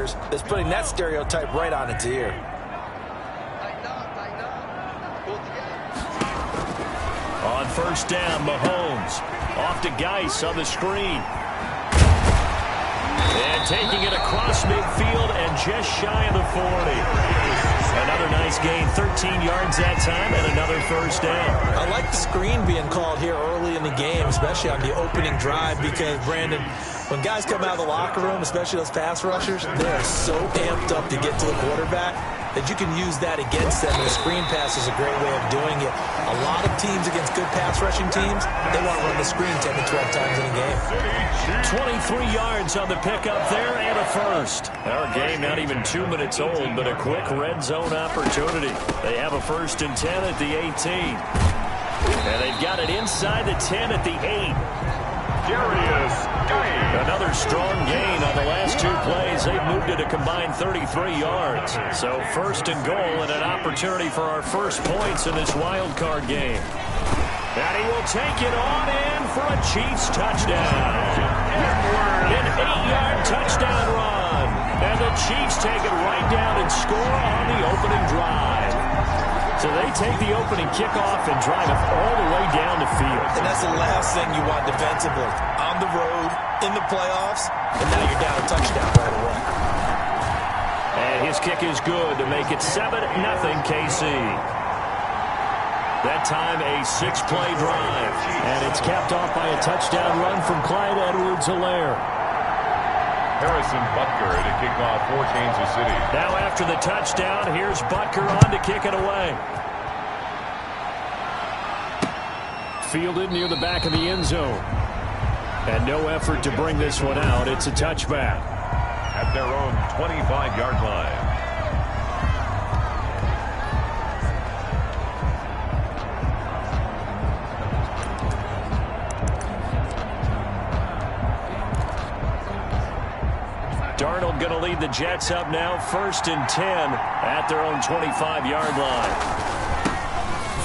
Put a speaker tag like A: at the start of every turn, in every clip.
A: players that's putting that stereotype right on its ear.
B: On first down, Mahomes. Off to Geis on the screen. And taking it across midfield and just shy of the 40. Another nice gain, 13 yards that time, and another first down.
A: I like the screen being called here early in the game, especially on the opening drive, because, Brandon, when guys come out of the locker room, especially those pass rushers, they are so amped up to get to the quarterback that you can use that against them. And the screen pass is a great way of doing it. A lot of teams against good pass rushing teams, they want to run the screen 10 to 12 times in a game.
B: 23 yards on the pickup there and a first. Our game not even 2 minutes old, but a quick red zone opportunity. They have a 1st and 10 at the 18. And they've got it inside the 10 at the 8. Another strong gain on the last 2 plays. They've moved it a combined 33 yards. So 1st and goal and an opportunity for our first points in this wild card game. And he will take it on in for a Chiefs touchdown. An 8-yard touchdown run. And the Chiefs take it right down and score on the opening drive. So they take the opening kickoff and drive it all the way down the field.
A: And that's the last thing you want defensively. On the road, in the playoffs, and now you're down a touchdown right away.
B: And his kick is good to make it 7-0 KC. That time a 6-play drive. And it's capped off by a touchdown run from Clyde Edwards-Helaire.
C: Harrison Butker to kick off for Kansas City.
B: Now after the touchdown, here's Butker on to kick it away. Fielded near the back of the end zone. And no effort to bring this one out. It's a touchback.
C: At their own 25-yard line.
B: Darnold going to lead the Jets up now, 1st and 10 at their own 25-yard line.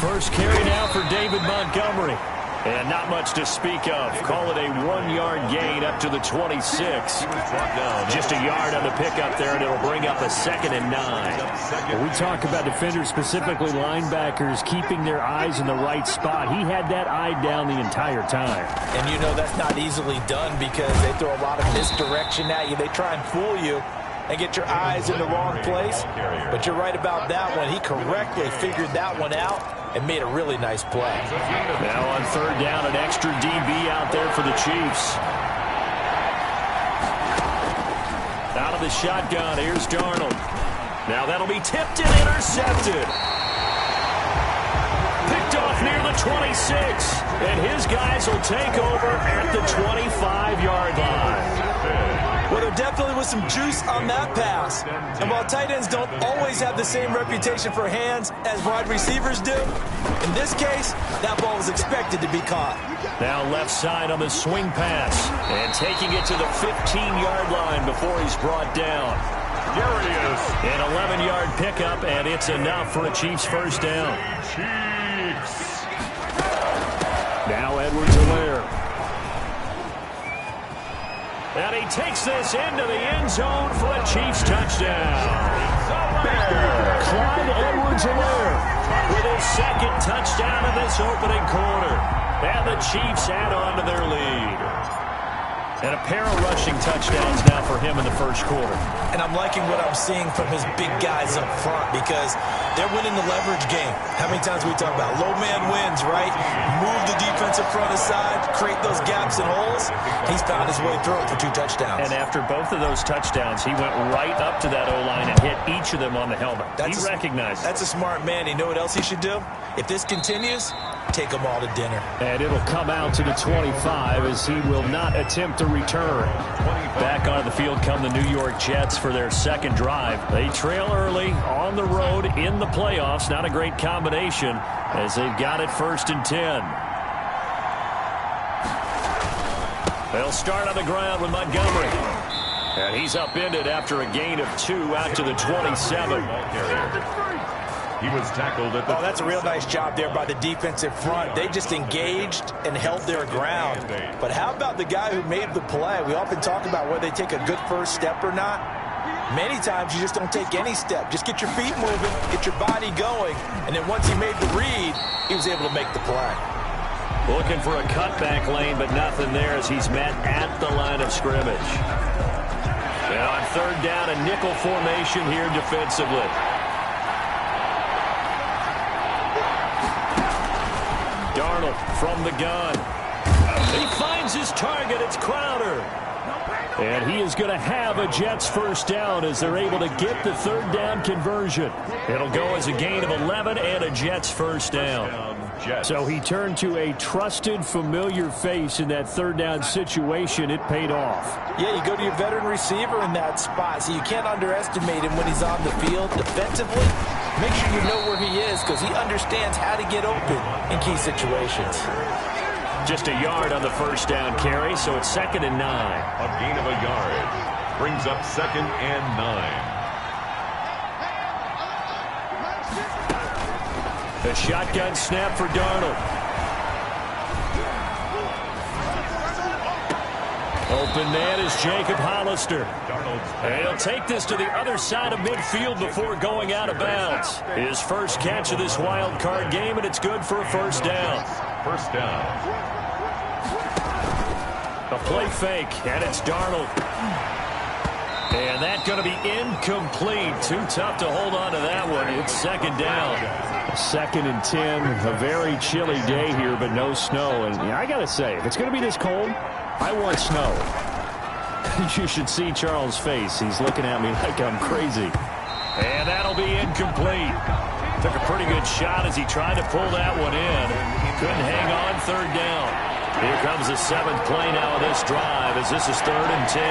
B: First carry now for David Montgomery. And not much to speak of. Call it a 1-yard gain up to the 26. Just a yard on the pickup there, and it'll bring up a 2nd and 9.
D: When we talk about defenders, specifically linebackers, keeping their eyes in the right spot. He had that eye down the entire time.
A: And you know that's not easily done because they throw a lot of misdirection at you. They try and fool you and get your eyes in the wrong place. But you're right about that one. He correctly figured that one out and made a really nice play.
B: Now on 3rd down, an extra DB out there for the Chiefs. Out of the shotgun, here's Darnold. Now that'll be tipped and intercepted. Picked off near the 26. And his guys will take over at the 25-yard line.
A: Well, there definitely was some juice on that pass. And while tight ends don't always have the same reputation for hands as wide receivers do, in this case, that ball was expected to be caught.
B: Now left side on the swing pass. And taking it to the 15-yard line before he's brought down.
C: There he is.
B: An 11-yard pickup, and it's enough for a Chiefs first down.
C: Chiefs.
B: Now Edwards-Helaire. And he takes this into the end zone for a Chiefs touchdown. Clyde Edwards-Helaire with his 2nd touchdown of this opening quarter. And the Chiefs add on to their lead. And a pair of rushing touchdowns now for him in the first quarter.
A: And I'm liking what I'm seeing from his big guys up front because they're winning the leverage game. How many times we talk about low man wins, right? Move the defensive front aside, create those gaps and holes. He's found his way through it for 2 touchdowns.
B: And after both of those touchdowns, he went right up to that O-line and hit each of them on the helmet. He recognized it.
A: That's a smart man. You know what else he should do? If this continues, take them all to dinner.
D: And it'll come out to the 25 as he will not attempt to return.
B: Back onto the field come the New York Jets for their 2nd drive. They trail early on the road in the playoffs. Not a great combination as they've got it 1st and 10. They'll start on the ground with Montgomery. And he's upended after a gain of 2 out to the 27.
C: He was tackled at the...
A: Oh, that's a real nice job there by the defensive front. They just engaged and held their ground. But how about the guy who made the play? We often talk about whether they take a good first step or not. Many times you just don't take any step. Just get your feet moving, get your body going, and then once he made the read, he was able to make the play.
B: Looking for a cutback lane, but nothing there as he's met at the line of scrimmage. And on third down, a nickel formation here defensively. Darnold from the gun. He finds his target. It's Crowder. And he is going to have a Jets first down as they're able to get the third down conversion. It'll go as a gain of 11 and a Jets first down. So he turned to a trusted, familiar face in that third down situation. It paid off.
A: Yeah, you go to your veteran receiver in that spot, so you can't underestimate him when he's on the field defensively. Make sure you know where he is because he understands how to get open in key situations.
B: Just a yard on the first down carry, so it's 2nd and 9.
C: A gain of a yard brings up 2nd and 9.
B: A shotgun snap for Darnold. Open man is Jacob Hollister. And he'll take this to the other side of midfield before going out of bounds. His first catch of this wild card game, and it's good for a first down.
C: First down.
B: A play fake, and it's Darnold. And that's going to be incomplete. Too tough to hold on to that one. It's 2nd down.
D: 2nd and 10. A very chilly day here, but no snow. And I got to say, if it's going to be this cold, I want snow. You should see Charles' face. He's looking at me like I'm crazy.
B: And that'll be incomplete. Took a pretty good shot as he tried to pull that one in. Couldn't hang on third down. Here comes the 7th play now of this drive as this is 3rd and 10.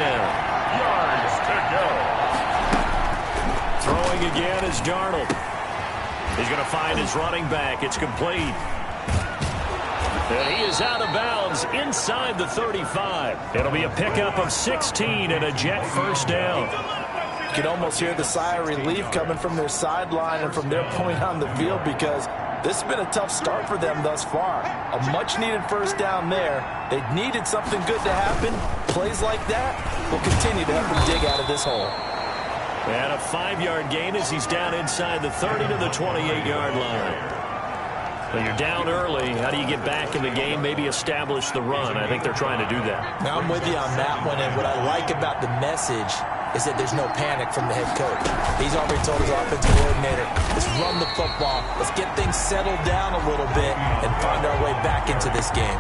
C: Yards to go.
B: Throwing again is Darnold. He's going to find his running back. It's complete. And he is out of bounds inside the 35. It'll be a pickup of 16 and a Jet first down.
A: You can almost hear the sigh of relief coming from their sideline and from their point on the field because this has been a tough start for them thus far. A much-needed first down there. They needed something good to happen. Plays like that will continue to help them dig out of this hole.
B: And a 5-yard gain as he's down inside the 30 to the 28-yard line. Well, you're down early. How do you get back in the game? Maybe establish the run. I think they're trying to do that.
A: Now, I'm with you on that one, and what I like about the message is that there's no panic from the head coach. He's already told his offensive coordinator, let's run the football, let's get things settled down a little bit and find our way back into this game.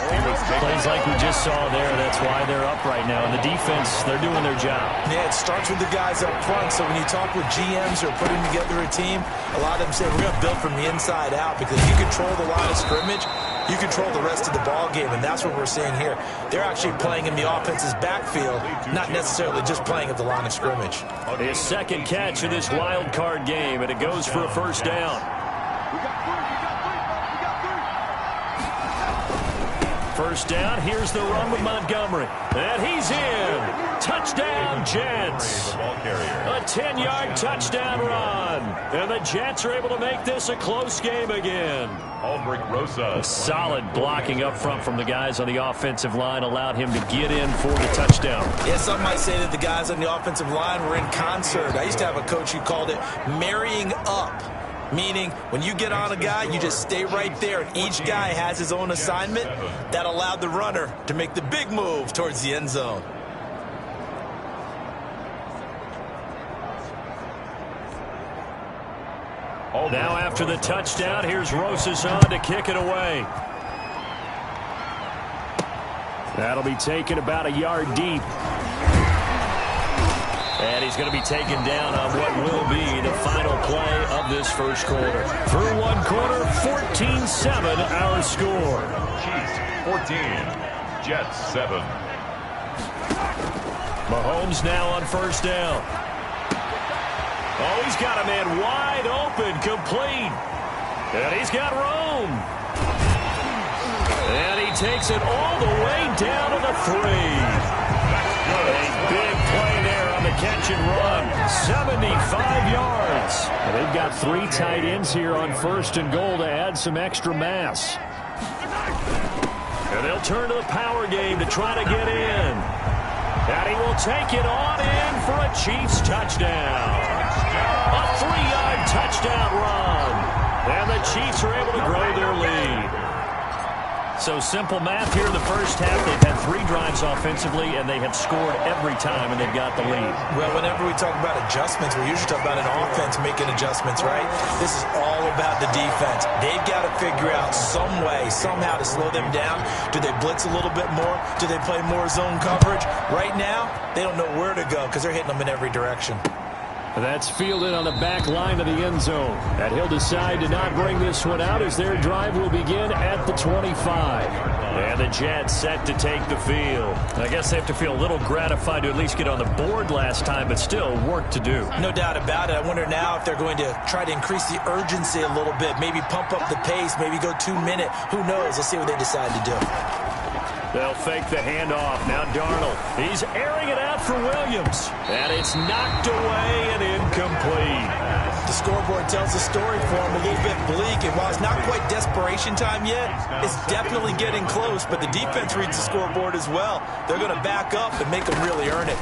B: Plays like we just saw there, that's why they're up right now. And the defense, they're doing their job.
A: Yeah, it starts with the guys up front. So when you talk with GMs who are putting together a team, a lot of them say we're going to build from the inside out because you control the line of scrimmage, you control the rest of the ball game, and that's what we're seeing here. They're actually playing in the offense's backfield, not necessarily just playing at the line of scrimmage.
B: His 2nd catch of this wild card game, and it goes for a first down. First down, here's the run with Montgomery. And he's in. Touchdown, Jets. A 10-yard touchdown run. And the Jets are able to make this a close game again.
C: Rosa.
B: Solid blocking up front from the guys on the offensive line allowed him to get in for the touchdown.
A: Yeah, some might say that the guys on the offensive line were in concert. I used to have a coach who called it marrying up. Meaning, when you get on a guy, you just stay right there, and each guy has his own assignment. That allowed the runner to make the big move towards the end zone.
B: Now after the touchdown, here's Rosas on to kick it away.
D: That'll be taken about a yard deep.
B: And he's going to be taken down on what will be the final play of this first quarter. Through one quarter, 14-7 our score.
C: Chiefs 14, Jets 7.
B: Mahomes now on first down. Oh, he's got a man wide open, complete. And he's got room. And he takes it all the way down to the 3. A big play there on the catch and run. 75 yards.
D: Well, they've got 3 tight ends here on first and goal to add some extra mass.
B: And they'll turn to the power game to try to get in. And he will take it on in for a Chiefs touchdown. A 3-yard touchdown run. And the Chiefs are able to grow their lead. So simple math here in the first half. They've had 3 drives offensively, and they have scored every time, and they've got the lead.
A: Well, whenever we talk about adjustments, we usually talk about an offense making adjustments, right? This is all about the defense. They've got to figure out some way, somehow to slow them down. Do they blitz a little bit more? Do they play more zone coverage? Right now, they don't know where to go because they're hitting them in every direction.
D: That's fielded on the back line of the end zone. And he'll decide to not bring this one out as their drive will begin at the 25.
B: And the Jets set to take the field. I guess they have to feel a little gratified to at least get on the board last time, but still work to do.
A: No doubt about it. I wonder now if they're going to try to increase the urgency a little bit, maybe pump up the pace, maybe go 2-minute. Who knows? Let's see what they decide to do.
B: They'll fake the handoff. Now Darnold. He's airing it out for Williams. And it's knocked away and incomplete.
A: The scoreboard tells the story for him, a little bit bleak. And while it's not quite desperation time yet, it's definitely getting close. But the defense reads the scoreboard as well. They're going to back up and make them really earn it.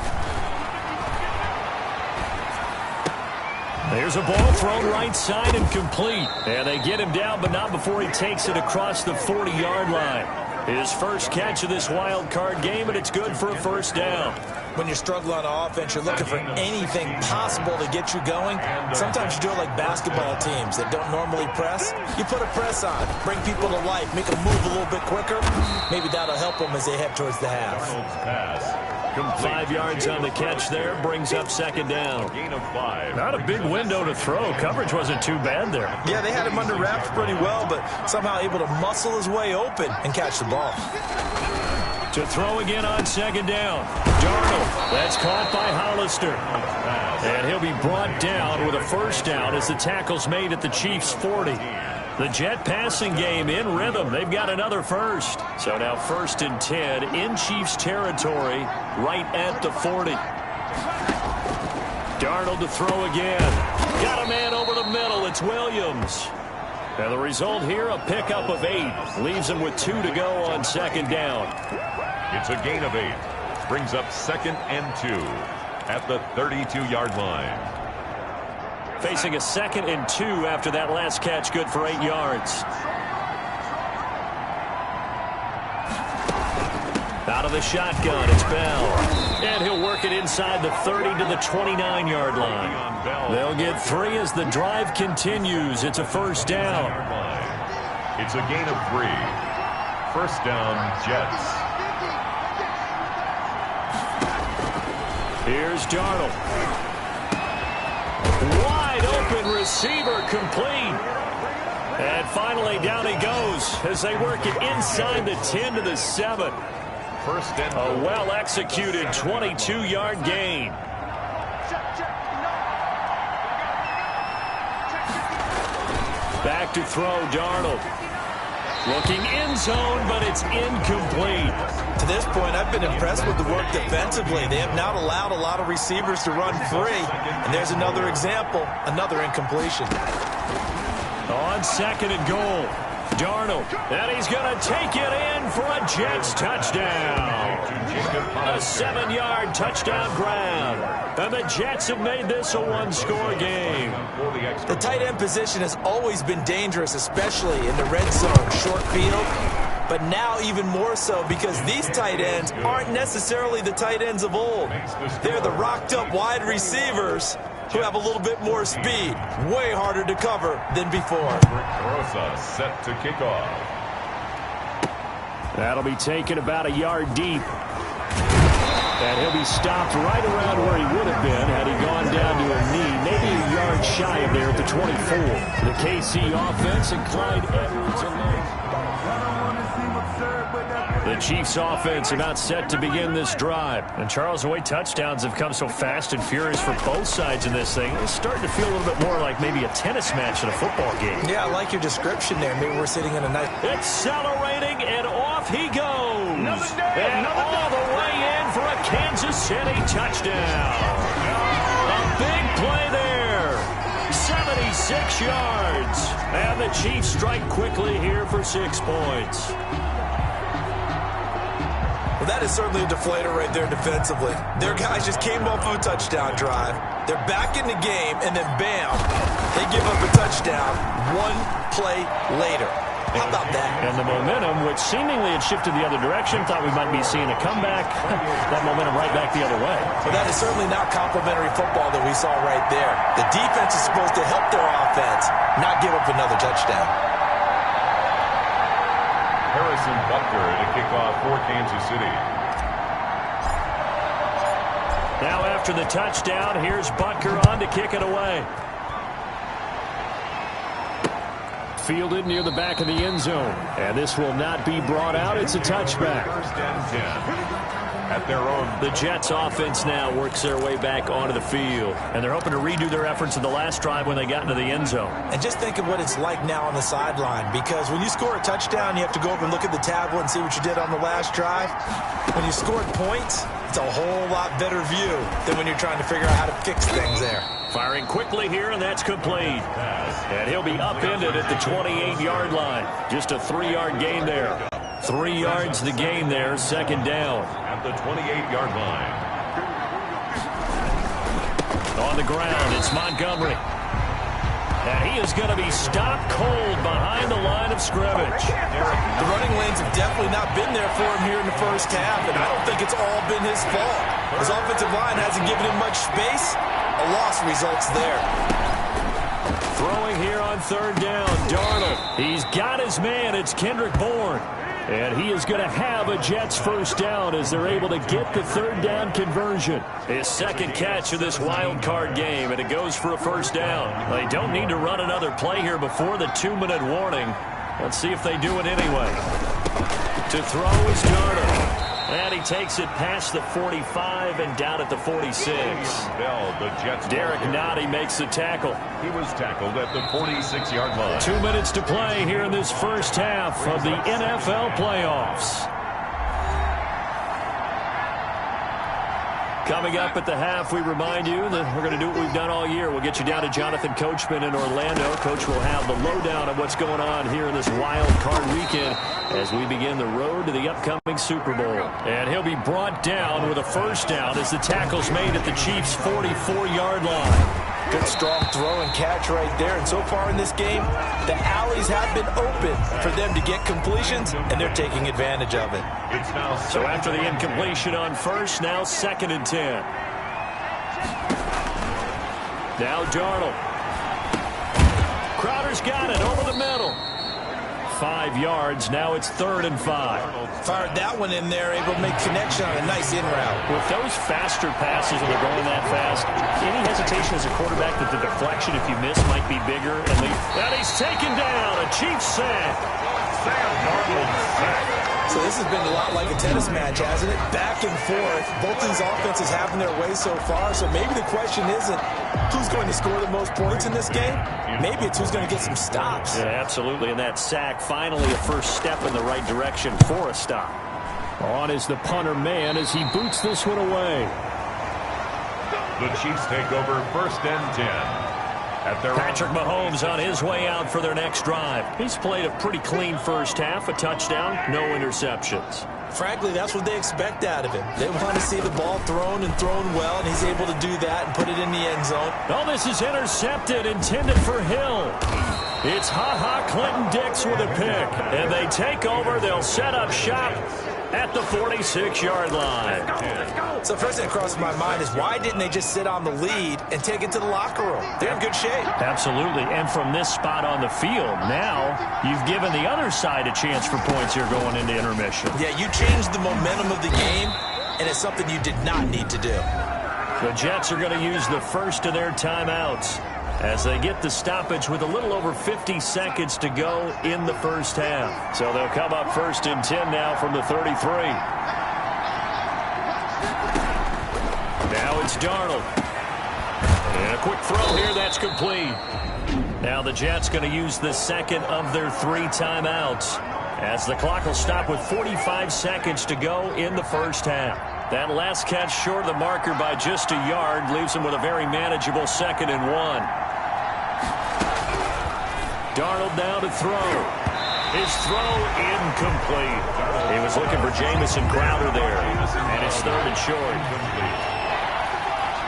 B: There's a ball thrown right side and complete. And they get him down, but not before he takes it across the 40-yard line. His first catch of this wild card game, and it's good for a first down.
A: When you're struggling on offense, you're looking for anything possible to get you going. Sometimes you do it like basketball teams that don't normally press. You put a press on, bring people to life, make them move a little bit quicker. Maybe that'll help them as they head towards the half.
B: 5 yards on the catch there, brings up second down.
C: Gain of 5.
B: Not a big window to throw. Coverage wasn't too bad there.
A: Yeah, they had him under wraps pretty well, but somehow able to muscle his way open and catch the ball.
B: To throw again on second down. Darnold. That's caught by Hollister. And he'll be brought down with a first down as the tackle's made at the Chiefs' 40. The Jet passing game in rhythm. They've got another first. So now 1st and 10 in Chiefs territory right at the 40. Darnold to throw again. Got a man over the middle. It's Williams. And the result here, a pickup of 8. Leaves him with 2 to go on second down.
C: It's a gain of 8. Brings up 2nd and 2 at the 32-yard line.
B: Facing a 2nd and 2 after that last catch, good for 8 yards. Out of the shotgun, it's Bell. And he'll work it inside the 30 to the 29-yard line. They'll get 3 as the drive continues. It's a first down.
C: It's a gain of 3. First down, Jets.
B: Here's Darnold. Wide open receiver complete. And finally down he goes as they work it inside the 10 to the 7.
C: First and
B: a well-executed 22-yard gain. Back to throw, Darnold. Looking end zone, but it's incomplete.
A: To this point, I've been impressed with the work defensively. They have not allowed a lot of receivers to run free. And there's another example, another incompletion.
B: On 2nd and goal, Darnold. And he's going to take it in for a Jets touchdown. A 7-yard touchdown grab. And the Jets have made this a one-score game.
A: The tight end position has always been dangerous, especially in the red zone, short field. But now even more so because these tight ends aren't necessarily the tight ends of old. They're the rocked-up wide receivers who have a little bit more speed. Way harder to cover than before.
C: Rosa set to kick off.
D: That'll be taken about a yard deep. And he'll be stopped right around where he would have been had he gone down to a knee, maybe a yard shy of there at the 24. The KC offense and Clyde Edwards alone.
B: The Chiefs offense about set to begin this drive. And Charles, the way touchdowns have come so fast and furious for both sides in this thing, it's starting to feel a little bit more like maybe a tennis match in a football game.
A: Yeah, I like your description there. Maybe we're sitting in a nice...
B: Accelerating, and off he goes. And all the way in for a Kansas City touchdown. A big play there. 76 yards. And the Chiefs strike quickly here for 6 points.
A: Well, that is certainly a deflator right there defensively. Their guys just came off of a touchdown drive. They're back in the game, and then bam, they give up a touchdown one play later. How about that?
B: And the momentum, which seemingly had shifted the other direction, thought we might be seeing a comeback. That momentum right back the other way.
A: Well, that is certainly not complimentary football that we saw right there. The defense is supposed to help their offense, not give up another touchdown.
C: Harrison Butker to kick off for Kansas City.
B: Now after the touchdown, here's Butker on to kick it away.
D: Fielded near the back of the end zone. And this will not be brought out. It's a touchback.
C: First and 10 at their own.
B: The Jets offense now works their way back onto the field. And they're hoping to redo their efforts in the last drive when they got into the end zone.
A: And just think of what it's like now on the sideline, because when you score a touchdown, you have to go up and look at the tablet and see what you did on the last drive. When you scored points, it's a whole lot better view than when you're trying to figure out how to fix things there.
B: Firing quickly here, and that's complete. And he'll be upended at the 28-yard line. Just a 3-yard gain there. 3 yards the gain there, second down.
C: At the 28-yard line.
B: On the ground, it's Montgomery. And he is going to be stopped cold behind the line of scrimmage.
A: The running lanes have definitely not been there for him here in the first half, and I don't think it's all been his fault. His offensive line hasn't given him much space. A loss results there.
B: Throwing here on third down, Darnold. He's got his man. It's Kendrick Bourne. And he is going to have a Jets first down as they're able to get the third down conversion. His second catch of this wild card game, and it goes for a first down. They don't need to run another play here before the 2-minute warning. Let's see if they do it anyway. To throw is Darnold. And he takes it past the 45 and down at the 46.
C: Bell, the Jets.
B: Derek Nottie makes the tackle.
C: He was tackled at the 46-yard line.
B: 2 minutes to play here in this first half of the NFL playoffs. Coming up at the half, we remind you that we're going to do what we've done all year. We'll get you down to Jonathan Coachman in Orlando. Coach will have the lowdown of what's going on here in this wild card weekend as we begin the road to the upcoming Super Bowl. And he'll be brought down with a first down as the tackle's made at the Chiefs' 44-yard line.
A: Good strong throw and catch right there. And so far in this game, the alleys have been open for them to get completions, and they're taking advantage of it.
C: It's now
B: So after the incompletion on first, now 2nd and 10. Now Darnold. Crowder's got it over the middle. 5 yards. Now it's 3rd and 5.
A: Fired that one in there, able to make connection on a nice in route.
B: With those faster passes when they're going that fast, any hesitation as a quarterback that the deflection, if you miss, might be bigger. And he's taken down. A Chiefs sack.
C: Sam Darnold sack.
A: So this has been a lot like a tennis match, hasn't it? Back and forth. Both these offenses having their way so far. So maybe the question isn't who's going to score the most points in this game. Maybe it's who's going to get some stops.
B: Yeah, absolutely. And that sack, finally a first step in the right direction for a stop.
D: On is the punter man as he boots this one away.
C: The Chiefs take over 1st and 10. At their
B: Patrick Mahomes on his way out for their next drive. He's played a pretty clean first half, a touchdown, no interceptions.
A: Frankly, that's what they expect out of him. They want to see the ball thrown and thrown well, and he's able to do that and put it in the end zone.
B: Oh, this is intercepted, intended for Hill. It's Ha-Ha Clinton Dix with a pick. And they take over. They'll set up shop at the 46-yard line.
A: So first thing that crosses my mind is why didn't they just sit on the lead and take it to the locker room? They're in good shape.
B: Absolutely. And from this spot on the field, now you've given the other side a chance for points here going into intermission.
A: Yeah, you changed the momentum of the game, and it's something you did not need to do.
B: The Jets are going to use the first of their timeouts as they get the stoppage with a little over 50 seconds to go in the first half. So they'll come up 1st and 10 now from the 33. Now it's Darnold. And a quick throw here, that's complete. Now the Jets going to use the second of their 3 timeouts as the clock will stop with 45 seconds to go in the first half. That last catch short of the marker by just a yard leaves him with a very manageable 2nd and 1. Darnold now to throw. His throw incomplete. He was looking for Jamison Crowder there. And it's third and short.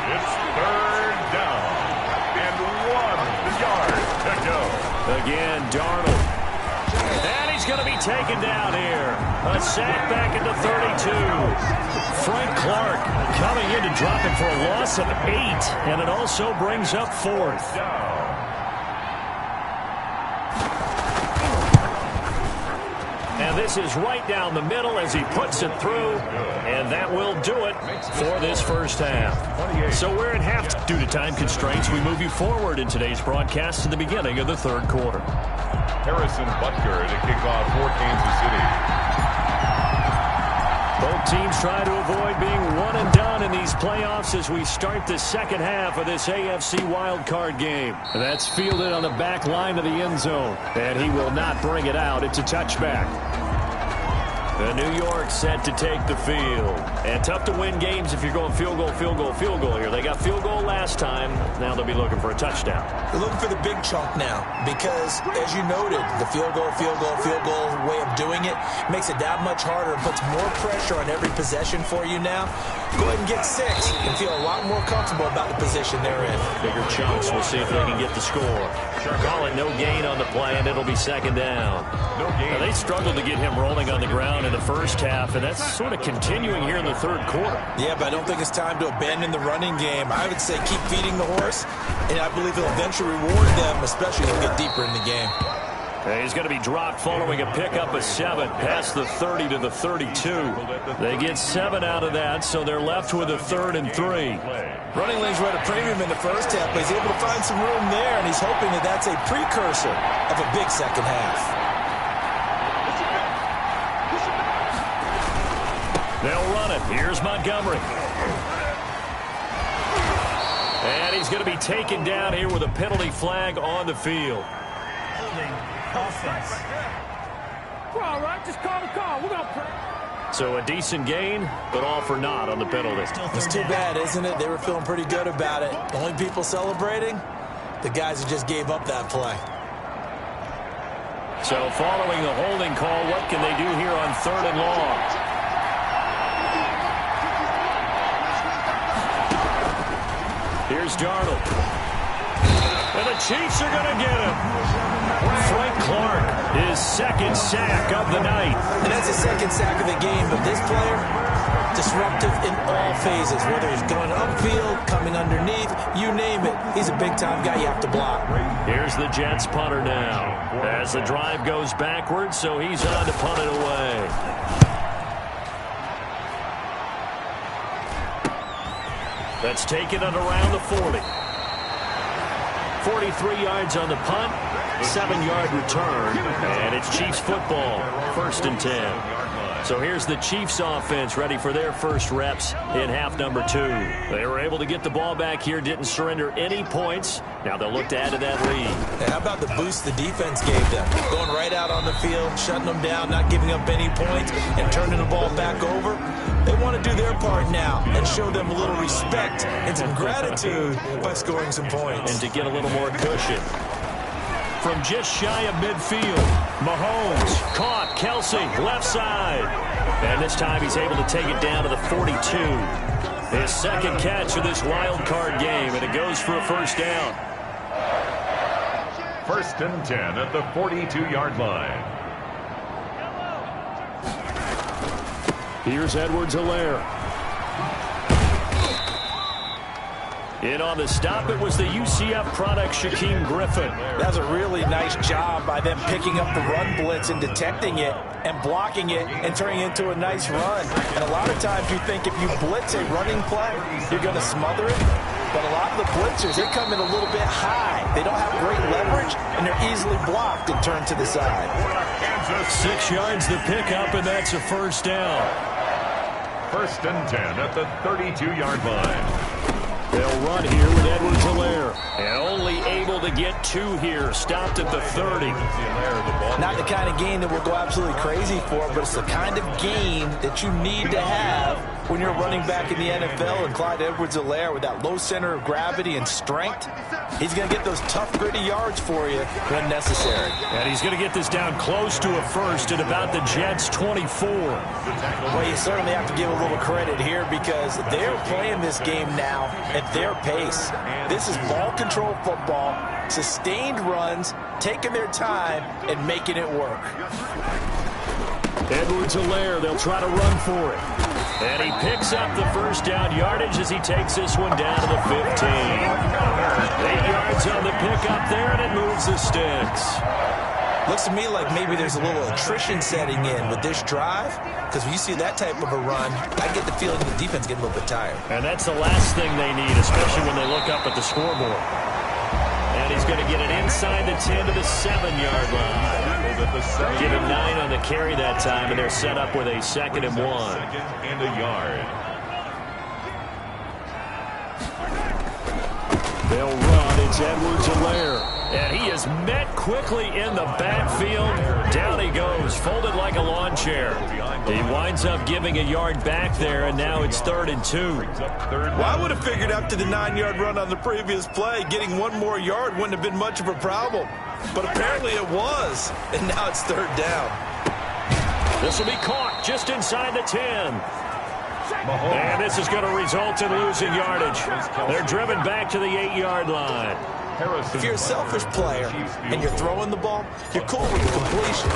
C: It's third down. And 1 yard to go.
B: Again, Darnold. And he's going to be taken down here. A sack back at the 32. Frank Clark coming in to drop him for a loss of 8. And it also brings up fourth. And this is right down the middle as he puts it through. And that will do it for this first half. So we're in half. Due to time constraints, we move you forward in today's broadcast to the beginning of the third quarter.
C: Harrison Butker to kick off for Kansas City.
B: Both teams try to avoid being one and done in these playoffs as we start the second half of this AFC wildcard game.
D: That's fielded on the back line of the end zone. And he will not bring it out. It's a touchback.
B: The New York set to take the field. And tough to win games if you're going field goal, field goal, field goal here. They got field goal last time. Now they'll be looking for a touchdown.
A: They're looking for the big chunk now because, as you noted, the field goal way of doing it makes it that much harder and puts more pressure on every possession for you now. Go ahead and get 6 and feel a lot more comfortable about the position they're in.
B: Bigger chunks. We'll see if they can get the score. Call it no gain on the play, and it'll be second down.
C: No gain.
B: Now, they struggled to get him rolling on the ground in the first half, and that's sort of continuing here in the third quarter.
A: Yeah, but I don't think it's time to abandon the running game. I would say keep feeding the horse, and I believe it'll eventually reward them, especially as we get deeper in the game.
B: He's going to be dropped following a pickup of 7 past the 30 to the 32. They get 7 out of that, so they're left with a 3rd and 3.
A: Running lanes were at a premium in the first half, but he's able to find some room there, and he's hoping that that's a precursor of a big second half.
B: They'll run it. Here's Montgomery. And he's going to be taken down here with a penalty flag on the field.
E: Offense. We're all right. Just call the call. We're going to play.
B: So a decent gain, but all for naught on the penalty.
A: It's too bad, isn't it? They were feeling pretty good about it. The only people celebrating, the guys who just gave up that play.
B: So following the holding call, what can they do here on 3rd and long? Here's Darnold. And the Chiefs are going to get him. Frank Clark, his 2nd sack of the night.
A: And that's his 2nd sack of the game. But this player, disruptive in all phases. Whether he's going upfield, coming underneath, you name it. He's a big-time guy you have to block.
B: Here's the Jets punter now. As the drive goes backwards, so he's on to punt it away. That's taken at around the 40. 43 yards on the punt, 7-yard return, and it's Chiefs football, 1st and 10. So here's the Chiefs offense ready for their first reps in half number 2. They were able to get the ball back here, didn't surrender any points. Now they'll look to add to that lead.
A: Hey, how about the boost the defense gave them? Going right out on the field, shutting them down, not giving up any points, and turning the ball back over. They want to do their part now and show them a little respect and some gratitude by scoring some points.
B: And to get a little more cushion. From just shy of midfield, Mahomes caught Kelsey left side. And this time he's able to take it down to the 42. His 2nd catch of this wild card game, and it goes for a first down.
C: 1st and 10 at the 42-yard line.
D: Here's Edwards-Helaire.
B: In on the stop, it was the UCF product, Shaquem Griffin.
A: That's a really nice job by them picking up the run blitz and detecting it and blocking it and turning it into a nice run. And a lot of times you think if you blitz a running play, you're going to smother it. But a lot of the blitzers, they come in a little bit high. They don't have great leverage, and they're easily blocked and turned to the side.
B: 6 yards the pickup, and that's a first down.
C: 1st and 10 at the 32-yard line.
B: They'll run here with Edwards-Helaire. And only able to get 2 here. Stopped at the 30.
A: Not the kind of gain that we'll go absolutely crazy for, but it's the kind of gain that you need to have when you're running back in the NFL, and Clyde Edwards-Helaire with that low center of gravity and strength, he's going to get those tough, gritty yards for you when necessary.
B: And he's going to get this down close to a first at about the Jets' 24.
A: Well, you certainly have to give a little credit here because they're playing this game now at their pace. This is ball control football, sustained runs, taking their time, and making it work.
B: Edwards-Helaire, they'll try to run for it. And he picks up the first down yardage as he takes this one down to the 15. 8 yards on the pickup there, and it moves the sticks.
A: Looks to me like maybe there's a little attrition setting in with this drive, because when you see that type of a run, I get the feeling the defense getting a little bit tired.
B: And that's the last thing they need, especially when they look up at the scoreboard. And he's going to get it inside the 10 to the 7-yard line. Give him 9 on the carry that time, and they're set up with a 2nd and 1.
C: 2nd and a yard.
B: They'll run. It's Edwards-Helaire. And he is met quickly in the backfield. Down he goes, folded like a lawn chair. He winds up giving a yard back there, and now it's 3rd and 2.
A: Well, I would have figured after the 9-yard run on the previous play, getting 1 more yard wouldn't have been much of a problem. But apparently it was, and now it's 3rd down.
B: This will be caught just inside the 10. And this is going to result in losing yardage. They're driven back to the 8-yard line.
A: If you're a selfish player and you're throwing the ball, you're cool with the completion.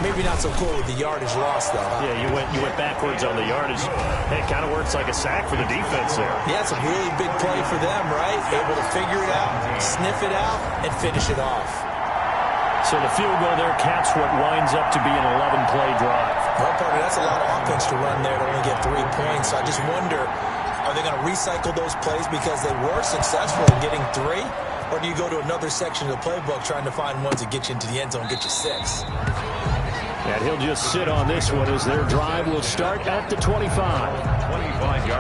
A: Maybe not so cool with the yardage loss, though. Huh?
B: Yeah, you went backwards on the yardage. Hey, it kind of works like a sack for the defense there.
A: Yeah, it's a really big play for them, right? Able to figure it out, sniff it out, and finish it off.
B: So the field goal there caps what winds up to be an 11-play drive.
A: Well, partner, that's a lot of offense to run there to only get 3 points. So I just wonder, are they going to recycle those plays because they were successful in getting 3? Or do you go to another section of the playbook trying to find ones that get you into the end zone and get you 6?
B: And he'll just sit on this one as their drive will start at the 25.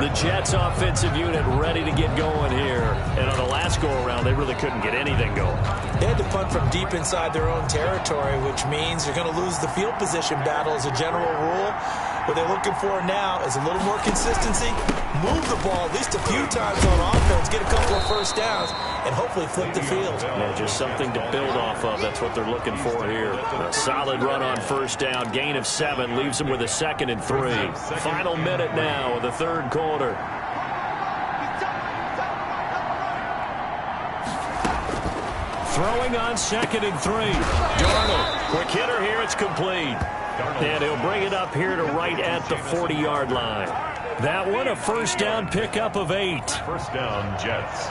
B: The Jets offensive unit ready to get going here. And on the last go-around, they really couldn't get anything going.
A: They had to punt from deep inside their own territory, which means you're going to lose the field position battle as a general rule. What they're looking for now is a little more consistency, move the ball at least a few times on offense, get a couple of first downs, and hopefully flip the field.
B: Yeah, just something to build off of. That's what they're looking for here. A solid run on first down, gain of 7, leaves them with a 2nd and 3. Final minute now of the 3rd quarter. Throwing on 2nd and 3. Darnold, quick hitter here, it's complete. And he'll bring it up here to right at the 40-yard line. That one, a first down pickup of 8.
C: First down, Jets.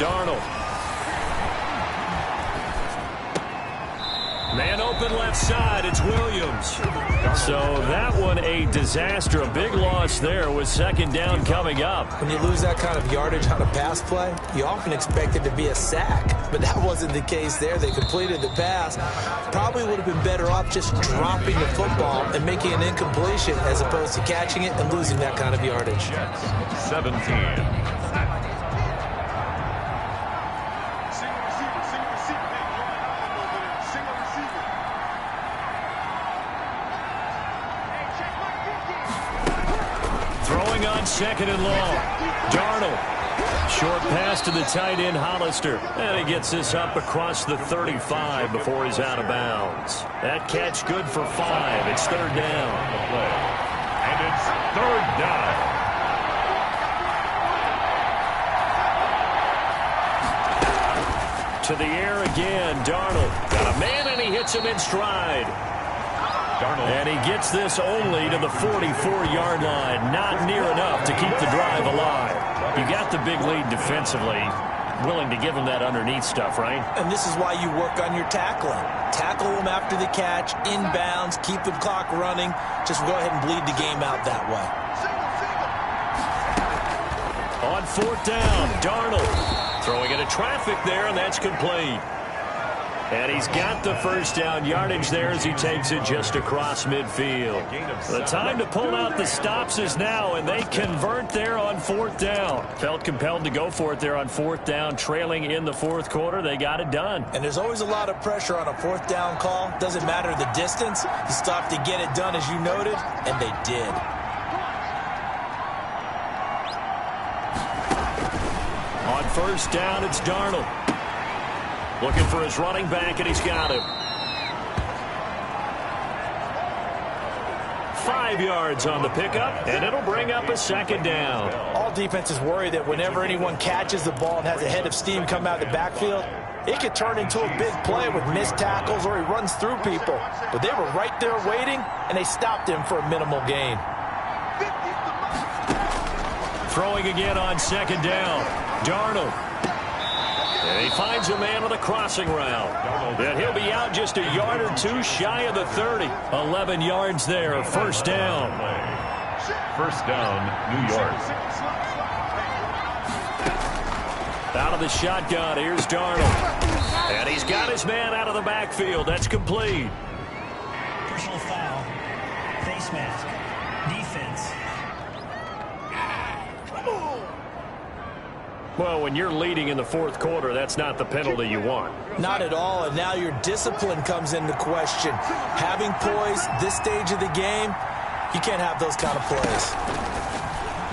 B: Darnold. Man open left side, it's Williams. So that one a disaster, a big loss there with 2nd down coming up.
A: When you lose that kind of yardage on a pass play, you often expect it to be a sack, but that wasn't the case there. They completed the pass. Probably would have been better off just dropping the football and making an incompletion as opposed to catching it and losing that kind of yardage.
C: 17.
B: On 2nd and long. Darnold. Short pass to the tight end, Hollister. And he gets this up across the 35 before he's out of bounds. That catch good for 5. It's 3rd down.
C: And it's 3rd down.
B: To the air again. Darnold. Got a man, and he hits him in stride.
C: Darnold.
B: And he gets this only to the 44-yard line. Not near enough to keep the drive alive. You got the big lead defensively. Willing to give him that underneath stuff, right?
A: And this is why you work on your tackling. Tackle them after the catch, inbounds, keep the clock running. Just go ahead and bleed the game out that way.
B: On 4th down, Darnold throwing into traffic there, and that's complete. And he's got the first down yardage there as he takes it just across midfield. The time to pull out the stops is now, and they convert there on 4th down. Felt compelled to go for it there on 4th down, trailing in the 4th quarter. They got it done.
A: And there's always a lot of pressure on a 4th down call. Doesn't matter the distance. You stop to get it done, as you noted, and they did.
B: On 1st down, it's Darnold. Looking for his running back, and he's got him. 5 yards on the pickup, and it'll bring up a 2nd down.
A: All defenses worry that whenever anyone catches the ball and has a head of steam come out of the backfield, it could turn into a big play with missed tackles or he runs through people. But they were right there waiting, and they stopped him for a minimal gain.
B: Throwing again on 2nd down. Darnold. And he finds a man on the crossing route. And he'll be out just a yard or two shy of the 30. 11 yards there, 1st down.
C: 1st down, New York.
B: Out of the shotgun, here's Darnold. And he's got his man out of the backfield. That's complete.
F: Personal foul. Face mask. Defense.
B: Well, when you're leading in the 4th quarter, that's not the penalty you want.
A: Not at all, and now your discipline comes into question. Having poise this stage of the game, you can't have those kind of plays.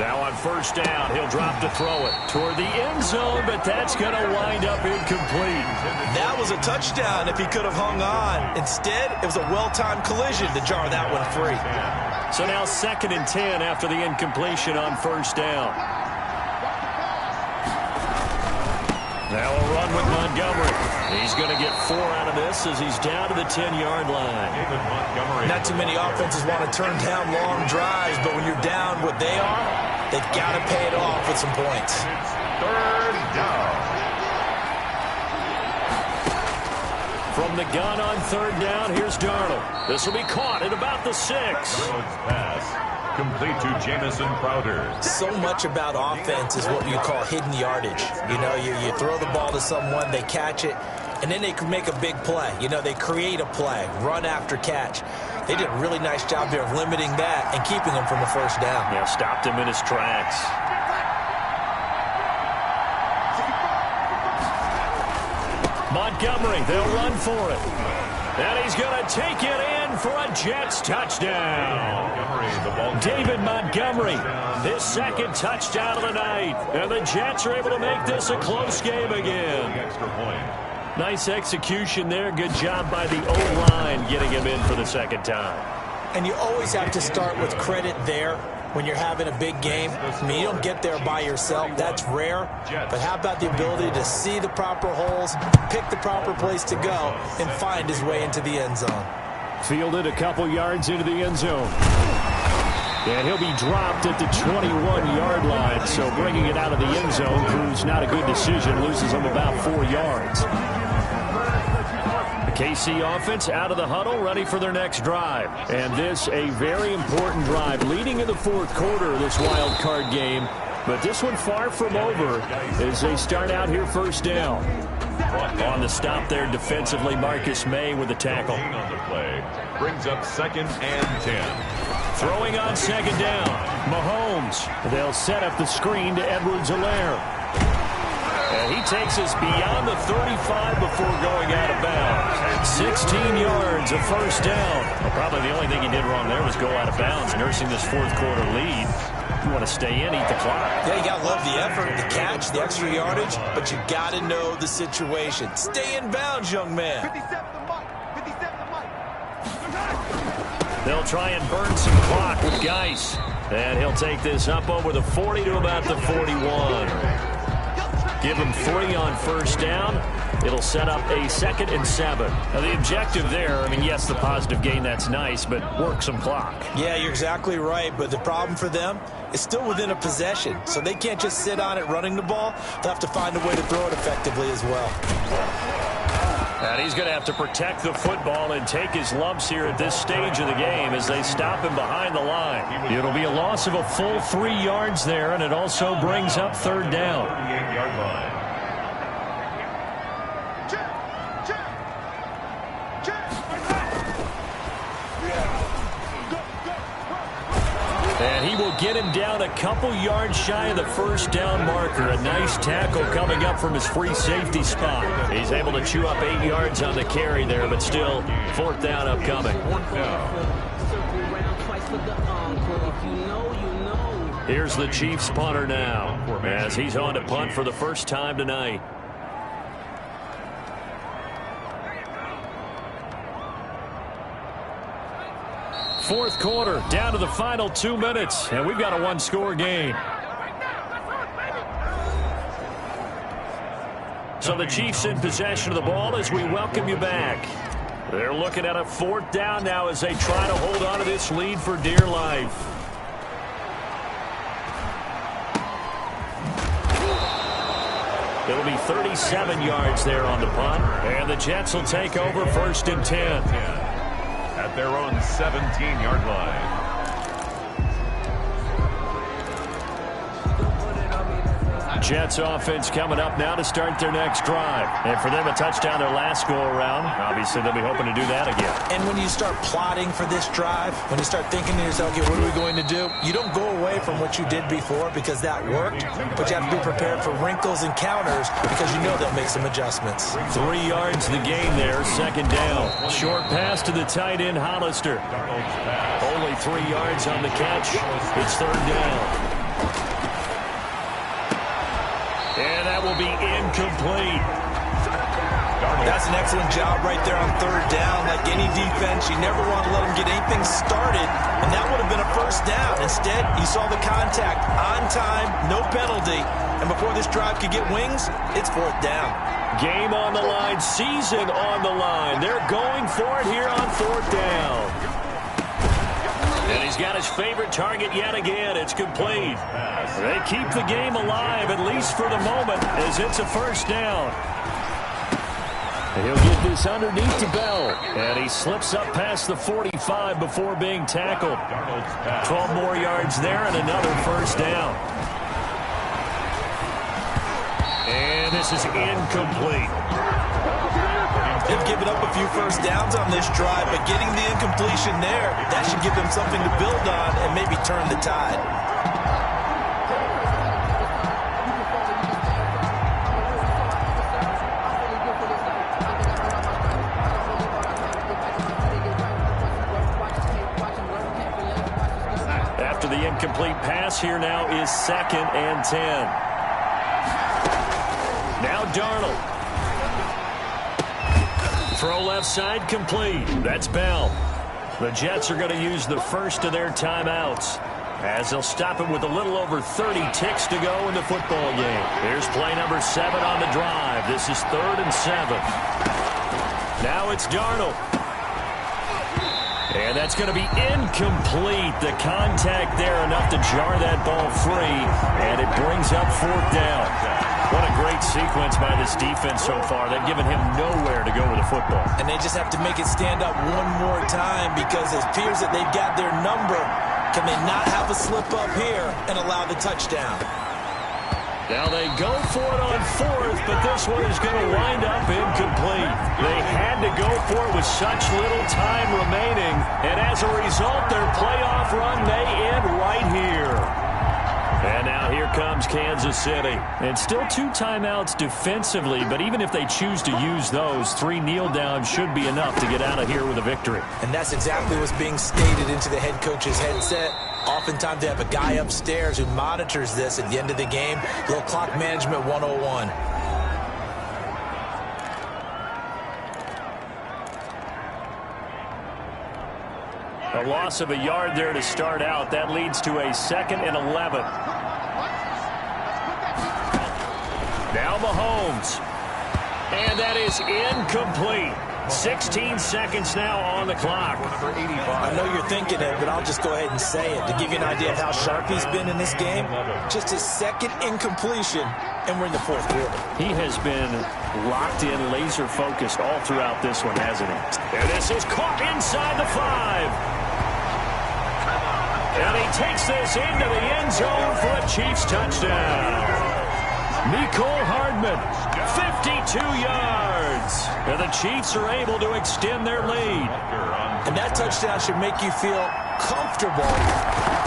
B: Now on 1st down, he'll drop to throw it toward the end zone, but that's going to wind up incomplete.
A: That was a touchdown if he could have hung on. Instead, it was a well-timed collision to jar that one free.
B: So now 2nd and 10 after the incompletion on 1st down. Now a run with Montgomery. He's going to get 4 out of this as he's down to the 10-yard line.
A: Not too many offenses want to turn down long drives, but when you're down what they are, they've got to pay it off with some points.
C: 3rd down.
B: From the gun on 3rd down, here's Darnold. This will be caught at about the 6.
C: Darnold's pass. Complete to Jamison Crowder.
A: So much about offense is what you call hidden yardage. You know, you throw the ball to someone, they catch it, and then they can make a big play. You know, they create a play, run after catch. They did a really nice job there of limiting that and keeping him from a 1st down.
B: Yeah, stopped him in his tracks. Montgomery, they'll run for it. And he's going to take it in for a Jets touchdown. David Montgomery, his 2nd touchdown of the night. And the Jets are able to make this a close game again.
C: Extra point.
B: Nice execution there. Good job by the O-line getting him in for the 2nd time.
A: And you always have to start with credit there when you're having a big game. I mean, you don't get there by yourself. That's rare. But how about the ability to see the proper holes, pick the proper place to go, and find his way into the end zone?
D: Fielded a couple yards into the end zone. And he'll be dropped at the 21-yard line. So bringing it out of the end zone proves not a good decision. Loses him about 4 yards. The KC offense out of the huddle, ready for their next drive. And this a very important drive, leading in the 4th quarter of this wild card game. But this one far from over as they start out here 1st down.
B: On the stop there defensively, Marcus May with the tackle.
C: On the play. Brings up 2nd and 10.
B: Throwing on 2nd down. Mahomes.
D: They'll set up the screen to Edwards-Helaire.
B: And he takes us beyond the 35 before going out of bounds. 16 yards, a 1st down. Well, probably the only thing he did wrong there was go out of bounds, nursing this 4th quarter lead. You want to stay in, eat the clock.
A: Yeah, you got to love the effort, the catch, the extra yardage, but you got to know the situation. Stay in bounds, young man.
B: They'll try and burn some clock with Geis. And he'll take this up over the 40 to about the 41. Give him 3 on 1st down. It'll set up a 2nd and 7. Now, the objective there, I mean, yes, the positive gain, that's nice, but work some clock.
A: Yeah, you're exactly right, but the problem for them is still within a possession, so they can't just sit on it running the ball. They'll have to find a way to throw it effectively as well.
B: And he's going to have to protect the football and take his lumps here at this stage of the game as they stop him behind the line. It'll be a loss of a full 3 yards there, and it also brings up 3rd down. will get him down a couple yards shy of the first down marker. A nice tackle coming up from his free safety spot. He's able to chew up 8 yards on the carry there, but still 4th down upcoming. Here's the Chiefs punter now, as he's on to punt for the first time tonight. Fourth quarter, down to the final 2 minutes, and we've got a one-score game. So the Chiefs in possession of the ball as we welcome you back. They're looking at a 4th down now as they try to hold on to this lead for dear life. It'll be 37 yards there on the punt, and the Jets will take over 1st and 10.
C: At their own 17-yard line.
B: Jets offense coming up now to start their next drive. And for them, a touchdown their last go-around. Obviously, they'll be hoping to do that again.
A: And when you start plotting for this drive, when you start thinking to yourself, okay, what are we going to do? You don't go away from what you did before because that worked, but you have to be prepared for wrinkles and counters because you know they'll make some adjustments.
B: 3 yards the gain there, 2nd down. Short pass to the tight end, Hollister. Only 3 yards on the catch. It's 3rd down. And that will be incomplete.
A: That's an excellent job right there on 3rd down. Like any defense, you never want to let them get anything started, and that would have been a 1st down. Instead, you saw the contact on time, no penalty, and before this drive could get wings, it's 4th down.
B: Game on the line, season on the line. They're going for it here on 4th down. And he's got his favorite target yet again. It's complete. They keep the game alive, at least for the moment, as it's a 1st down. He'll get this underneath to Bell. And he slips up past the 45 before being tackled. 12 more yards there and another 1st down. And this is incomplete.
A: They've given up a few 1st downs on this drive, but getting the incompletion there, that should give them something to build on and maybe turn the tide.
B: After the incomplete pass, here now is 2nd and 10. Now Darnold. Throw left side complete. That's Bell. The Jets are going to use the first of their timeouts as they'll stop it with a little over 30 ticks to go in the football game. Here's play number 7 on the drive. This is 3rd and 7. Now it's Darnold. And that's going to be incomplete. The contact there enough to jar that ball free, and it brings up 4th down. What a great sequence by this defense so far. They've given him nowhere to go with the football.
A: And they just have to make it stand up one more time because it appears that they've got their number. Can they not have a slip up here and allow the touchdown?
B: Now they go for it on 4th, but this one is going to wind up incomplete. They had to go for it with such little time remaining, and as a result, their playoff run may end right here. And now here comes Kansas City. And still 2 timeouts defensively, but even if they choose to use those, 3 kneel downs should be enough to get out of here with a victory.
A: And that's exactly what's being stated into the head coach's headset. Oftentimes they have a guy upstairs who monitors this at the end of the game. Little clock management 101.
B: A loss of a yard there to start out. That leads to a 2nd and 11. Now Mahomes. And that is incomplete. 16 seconds now on the clock.
A: I know you're thinking it, but I'll just go ahead and say it. To give you an idea of how sharp he's been in this game, just his 2nd incompletion, and we're in the 4th quarter.
B: He has been locked in, laser-focused all throughout this one, hasn't he? And this is caught inside the 5. And he takes this into the end zone for a Chiefs touchdown. Nicole Hardman, 52 yards. And the Chiefs are able to extend their lead.
A: And that touchdown should make you feel comfortable.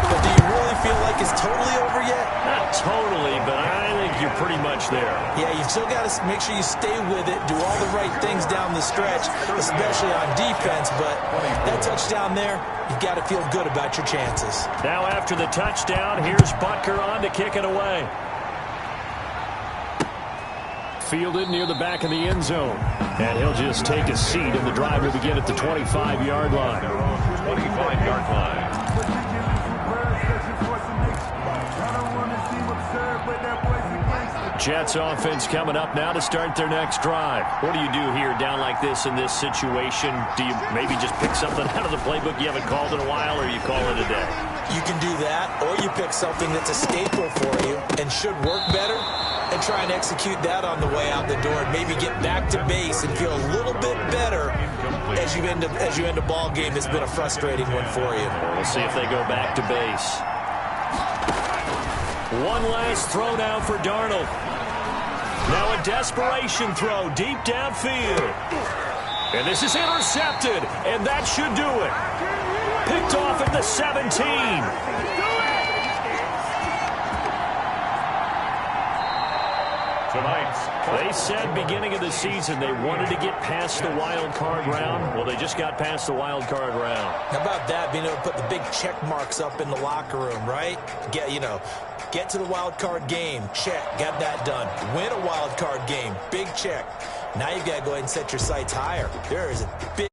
A: But do you really feel like it's totally over yet?
B: Not totally, but I think you're pretty much there.
A: Yeah, you've still got to make sure you stay with it, do all the right things down the stretch, especially on defense. But that touchdown there, you've got to feel good about your chances.
B: Now after the touchdown, here's Butker on to kick it away.
D: Fielded near the back of the end zone. And he'll just take a seat, and the drive will begin at the 25-yard line.
C: 25-yard line.
B: Jets offense coming up now to start their next drive. What do you do here down like this in this situation? Do you maybe just pick something out of the playbook you haven't called in a while, or you call it a day?
A: You can do that, or you pick something that's a staple for you and should work better and try and execute that on the way out the door and maybe get back to base and feel a little bit better as you end a ball game that's been a frustrating one for you.
B: We'll see if they go back to base. One last throw now for Darnold. Now a desperation throw deep downfield. And this is intercepted, and that should do it. Picked off at the 17. They said beginning of the season they wanted to get past the wild card round. Well, they just got past the wild card round.
A: How about that, being able to put the big check marks up in the locker room, right? Get to the wild card game, check, got that done. Win a wild card game, big check. Now you've got to go ahead and set your sights higher. There is a big